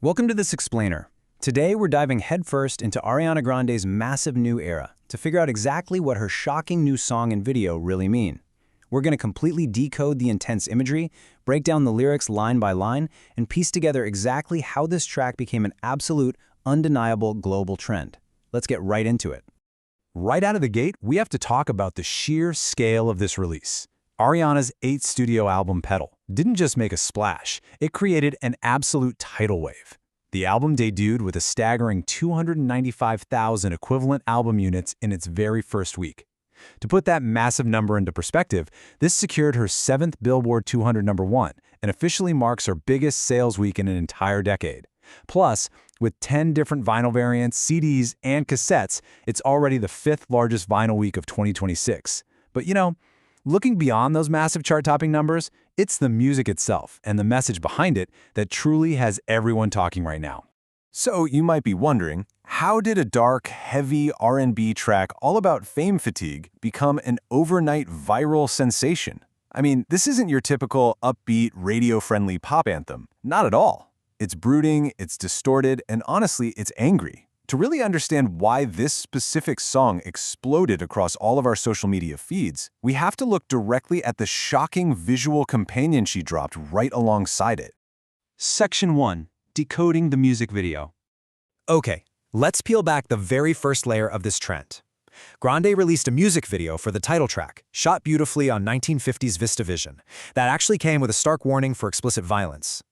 Welcome to this explainer. Today we're diving headfirst into Ariana Grande's massive new era to figure out exactly what her shocking new song and video really mean. We're going to completely decode the intense imagery, break down the lyrics line by line, and piece together exactly how this track became an absolute, undeniable global trend. Let's get right into it. Right out of the gate, we have to talk about the sheer scale of this release. Ariana's 8th studio album, Petal, didn't just make a splash, it created an absolute tidal wave. The album debuted with a staggering 295,000 equivalent album units in its very first week. To put that massive number into perspective, this secured her 7th Billboard 200 #1 and officially marks her biggest sales week in an entire decade. Plus, with 10 different vinyl variants, CDs, and cassettes, it's already the 5th largest vinyl week of 2026. But looking beyond those massive chart-topping numbers, it's the music itself and the message behind it that truly has everyone talking right now. So you might be wondering, how did a dark, heavy R&B track all about fame fatigue become an overnight viral sensation? I mean, this isn't your typical upbeat, radio-friendly pop anthem. Not at all. It's brooding, it's distorted, and honestly, it's angry. To really understand why this specific song exploded across all of our social media feeds, we have to look directly at the shocking visual companion she dropped right alongside it. Section 1. Decoding the music video. Okay, let's peel back the very first layer of this trend. Grande released a music video for the title track, shot beautifully on 1950s VistaVision, that actually came with a stark warning for explicit violence.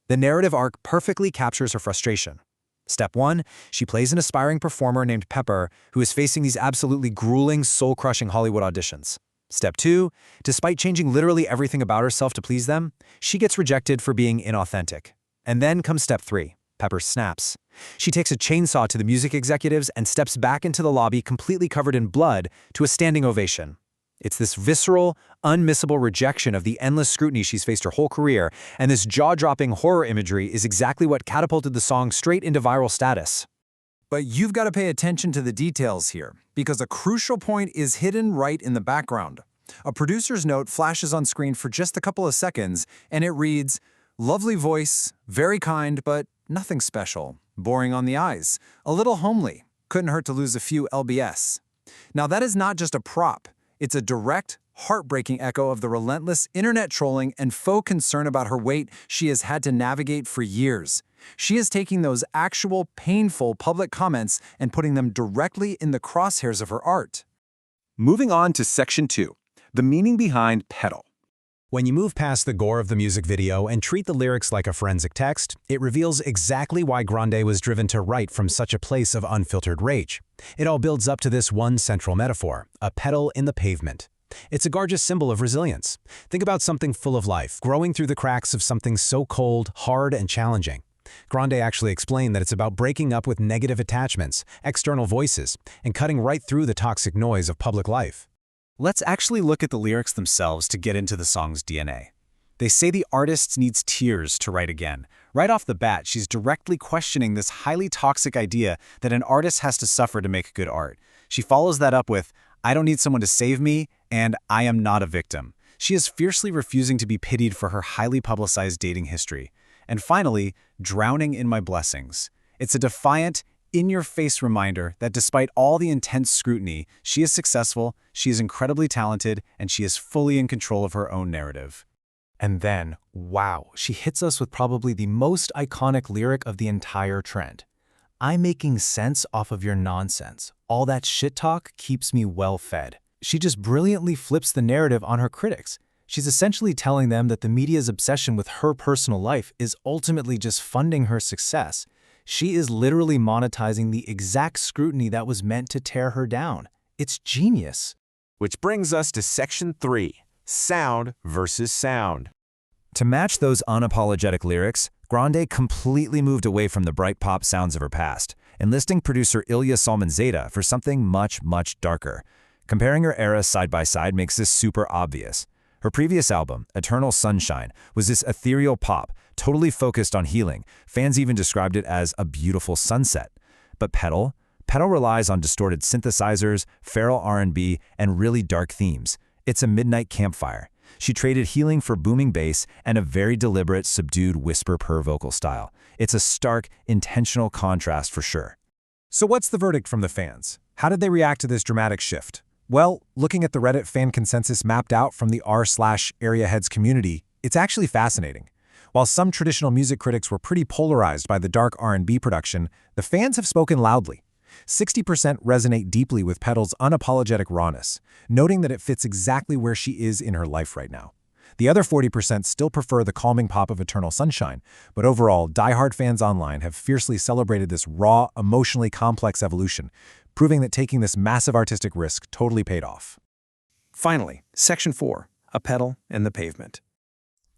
The narrative arc perfectly captures her frustration. Step 1, she plays an aspiring performer named Pepper who is facing these absolutely grueling, soul-crushing Hollywood auditions. Step 2, despite changing literally everything about herself to please them, she gets rejected for being inauthentic. And then comes Step 3, Pepper snaps. She takes a chainsaw to the music executives and steps back into the lobby completely covered in blood to a standing ovation. It's this visceral, unmissable rejection of the endless scrutiny she's faced her whole career, and this jaw-dropping horror imagery is exactly what catapulted the song straight into viral status. But you've got to pay attention to the details here, because a crucial point is hidden right in the background. A producer's note flashes on screen for just a couple of seconds, and it reads, "Lovely voice, very kind, but nothing special. Boring on the eyes. A little homely. Couldn't hurt to lose a few lbs." Now that is not just a prop. It's a direct, heartbreaking echo of the relentless internet trolling and faux concern about her weight she has had to navigate for years. She is taking those actual, painful public comments and putting them directly in the crosshairs of her art. Moving on to Section 2, the meaning behind Petal. When you move past the gore of the music video and treat the lyrics like a forensic text, it reveals exactly why Grande was driven to write from such a place of unfiltered rage. It all builds up to this one central metaphor, a petal in the pavement. It's a gorgeous symbol of resilience. Think about something full of life, growing through the cracks of something so cold, hard, and challenging. Grande actually explained that it's about breaking up with negative attachments, external voices, and cutting right through the toxic noise of public life. Let's actually look at the lyrics themselves to get into the song's DNA. They say the artist needs tears to write again. Right off the bat, she's directly questioning this highly toxic idea that an artist has to suffer to make good art. She follows that up with, "I don't need someone to save me," and "I am not a victim." She is fiercely refusing to be pitied for her highly publicized dating history. And finally, "drowning in my blessings." It's a defiant, in-your-face reminder that despite all the intense scrutiny, she is successful, she is incredibly talented, and she is fully in control of her own narrative. And then, wow, she hits us with probably the most iconic lyric of the entire trend. "I'm making sense off of your nonsense. All that shit talk keeps me well fed." She just brilliantly flips the narrative on her critics. She's essentially telling them that the media's obsession with her personal life is ultimately just funding her success. She is literally monetizing the exact scrutiny that was meant to tear her down. It's genius. Which brings us to Section 3, sound versus sound. To match those unapologetic lyrics, Grande completely moved away from the bright pop sounds of her past, enlisting producer Ilya Salmanzada for something much, much darker. Comparing her eras side by side makes this super obvious. Her previous album, Eternal Sunshine, was this ethereal pop, totally focused on healing. Fans even described it as a beautiful sunset. But Petal relies on distorted synthesizers, feral R&B, and really dark themes. It's a midnight campfire. She traded healing for booming bass and a very deliberate, subdued whisper-purr vocal style. It's a stark, intentional contrast for sure. So what's the verdict from the fans? How did they react to this dramatic shift? Well, looking at the Reddit fan consensus mapped out from the r/AreaHeads community, it's actually fascinating. While some traditional music critics were pretty polarized by the dark R&B production, the fans have spoken loudly. 60% resonate deeply with Petal's unapologetic rawness, noting that it fits exactly where she is in her life right now. The other 40% still prefer the calming pop of Eternal Sunshine, but overall, diehard fans online have fiercely celebrated this raw, emotionally complex evolution, proving that taking this massive artistic risk totally paid off. Finally, Section 4, A Petal and the Pavement.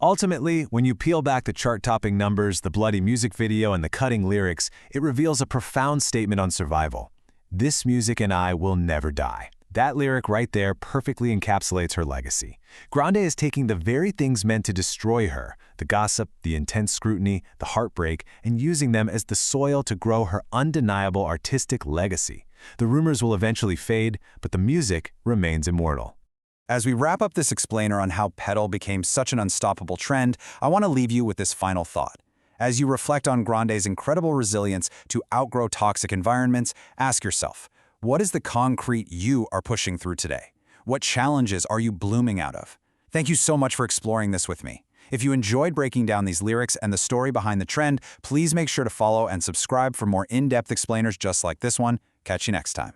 Ultimately, when you peel back the chart-topping numbers, the bloody music video, and the cutting lyrics, it reveals a profound statement on survival. This music and I will never die. That lyric right there perfectly encapsulates her legacy. Grande is taking the very things meant to destroy her, the gossip, the intense scrutiny, the heartbreak, and using them as the soil to grow her undeniable artistic legacy. The rumors will eventually fade, but the music remains immortal. As we wrap up this explainer on how Petal became such an unstoppable trend, I want to leave you with this final thought. As you reflect on Grande's incredible resilience to outgrow toxic environments, ask yourself, what is the concrete you are pushing through today? What challenges are you blooming out of? Thank you so much for exploring this with me. If you enjoyed breaking down these lyrics and the story behind the trend, please make sure to follow and subscribe for more in-depth explainers just like this one. Catch you next time.